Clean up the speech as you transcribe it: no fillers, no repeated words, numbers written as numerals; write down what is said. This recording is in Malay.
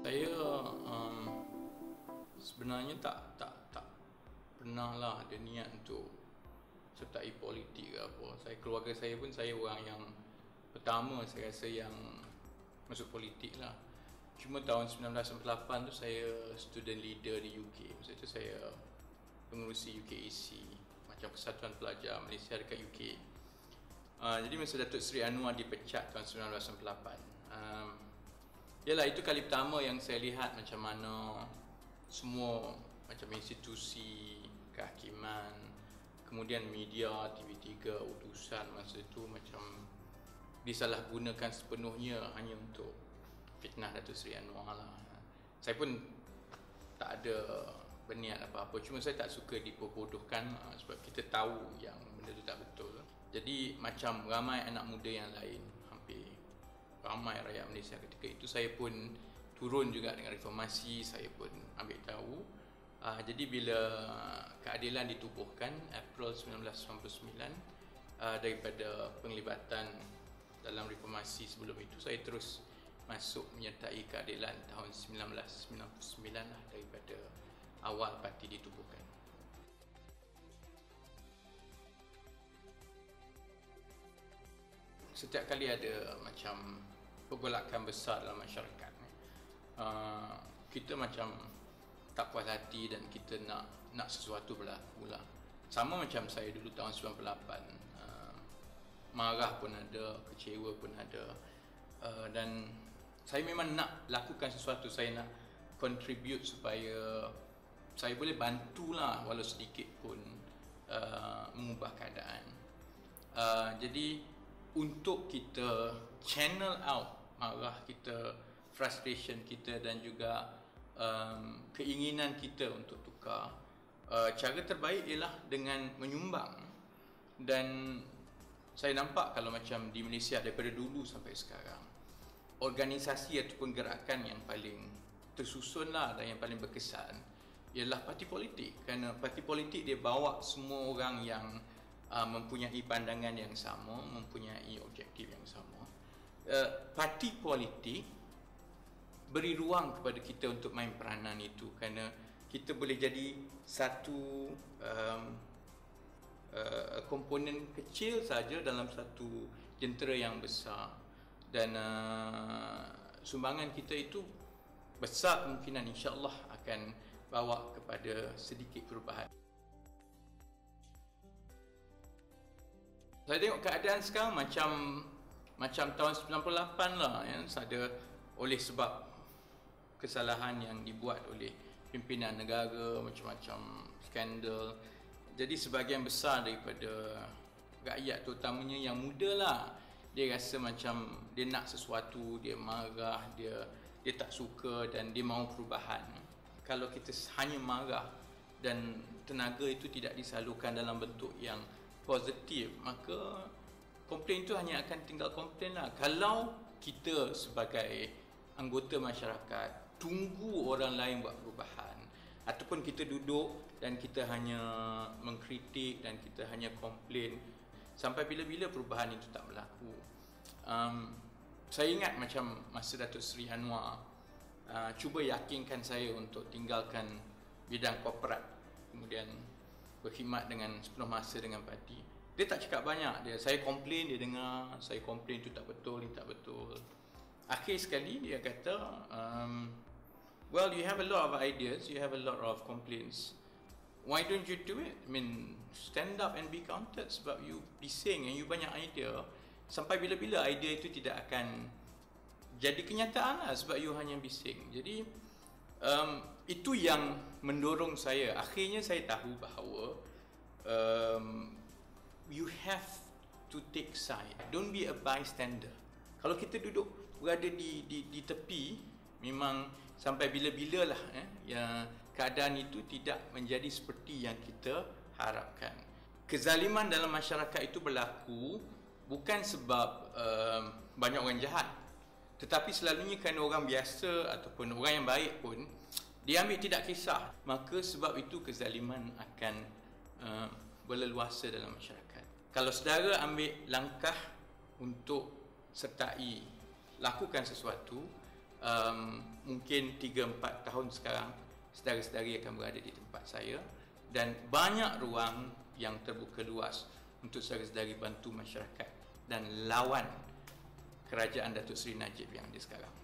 Saya sebenarnya tak pernah lah ada niat untuk sertai politik ke apa. Keluarga saya pun, saya orang yang pertama saya rasa yang masuk politik lah. Cuma tahun 1998 tu saya student leader di UK. Masa tu saya pengurusi UKAC, macam Persatuan Pelajar Malaysia dekat UK. Jadi masa Datuk Seri Anwar dipecat tahun 1998, yalah, itu kali pertama yang saya lihat macam mana semua macam institusi kehakiman, kemudian media, TV3, utusan masa itu macam disalahgunakan sepenuhnya hanya untuk fitnah Datuk Seri Anwar lah. Saya pun tak ada berniat apa-apa, cuma saya tak suka diperbodohkan sebab kita tahu yang benda tu tak betul. Jadi macam ramai anak muda yang lain, hampir ramai rakyat Malaysia ketika itu, saya pun turun juga dengan reformasi, saya pun ambil tahu. Jadi bila keadilan ditubuhkan April 1999, daripada penglibatan dalam reformasi sebelum itu, saya terus masuk menyertai keadilan tahun 1999 lah, daripada awal parti ditubuhkan. Setiap kali ada macam pergolakan besar dalam masyarakat, kita macam tak puas hati dan kita nak sesuatu berlaku lah. Sama macam saya dulu tahun 98, marah pun ada, kecewa pun ada, dan saya memang nak lakukan sesuatu. Saya nak contribute supaya saya boleh bantulah walau sedikit pun mengubah keadaan. Jadi untuk kita channel out marah kita, frustration kita dan juga keinginan kita untuk tukar, cara terbaik ialah dengan menyumbang. Dan saya nampak kalau macam di Malaysia daripada dulu sampai sekarang, organisasi ataupun gerakan yang paling tersusun lah dan yang paling berkesan ialah parti politik. Kerana parti politik dia bawa semua orang yang mempunyai pandangan yang sama, mempunyai objektif yang sama. Parti politik beri ruang kepada kita untuk main peranan itu, kerana kita boleh jadi satu komponen kecil saja dalam satu jentera yang besar, dan sumbangan kita itu besar kemungkinan insya-Allah akan bawa kepada sedikit perubahan. Saya tengok keadaan sekarang macam tahun 98 lah, ya, ada oleh sebab kesalahan yang dibuat oleh pimpinan negara, macam-macam skandal. Jadi sebahagian besar daripada rakyat, terutamanya yang muda lah, dia rasa macam dia nak sesuatu, dia marah, dia tak suka dan dia mahu perubahan. Kalau kita hanya marah dan tenaga itu tidak disalurkan dalam bentuk yang positif, maka komplain itu hanya akan tinggal komplain lah. Kalau kita sebagai anggota masyarakat tunggu orang lain buat perubahan, ataupun kita duduk dan kita hanya mengkritik dan kita hanya komplain, sampai bila-bila perubahan itu tak berlaku. Saya ingat macam masa Datuk Seri Anwar cuba yakinkan saya untuk tinggalkan bidang korporat, kemudian berkhidmat dengan sepenuh masa dengan parti. Dia tak cakap banyak, saya komplain, dia dengar, saya komplain itu tak betul, ini tak betul. Akhir sekali dia kata, well, you have a lot of ideas, you have a lot of complaints, why don't you do it? I mean, stand up and be counted, sebab you bising and you banyak idea. Sampai bila-bila idea itu tidak akan jadi kenyataan lah, sebab you hanya bising. Jadi itu yang mendorong saya. Akhirnya saya tahu bahawa you have to take side, don't be a bystander. Kalau kita duduk berada di tepi, memang sampai bila-bila lah ya, keadaan itu tidak menjadi seperti yang kita harapkan. Kezaliman dalam masyarakat itu berlaku bukan sebab banyak orang jahat, tetapi selalunya kerana orang biasa ataupun orang yang baik pun dia ambil tidak kisah. Maka sebab itu kezaliman akan berleluasa dalam masyarakat. Kalau saudara ambil langkah untuk sertai, lakukan sesuatu, mungkin 3-4 tahun sekarang saudara-saudari akan berada di tempat saya, dan banyak ruang yang terbuka luas untuk saudara-saudari bantu masyarakat dan lawan kerajaan Datuk Seri Najib yang ada sekarang.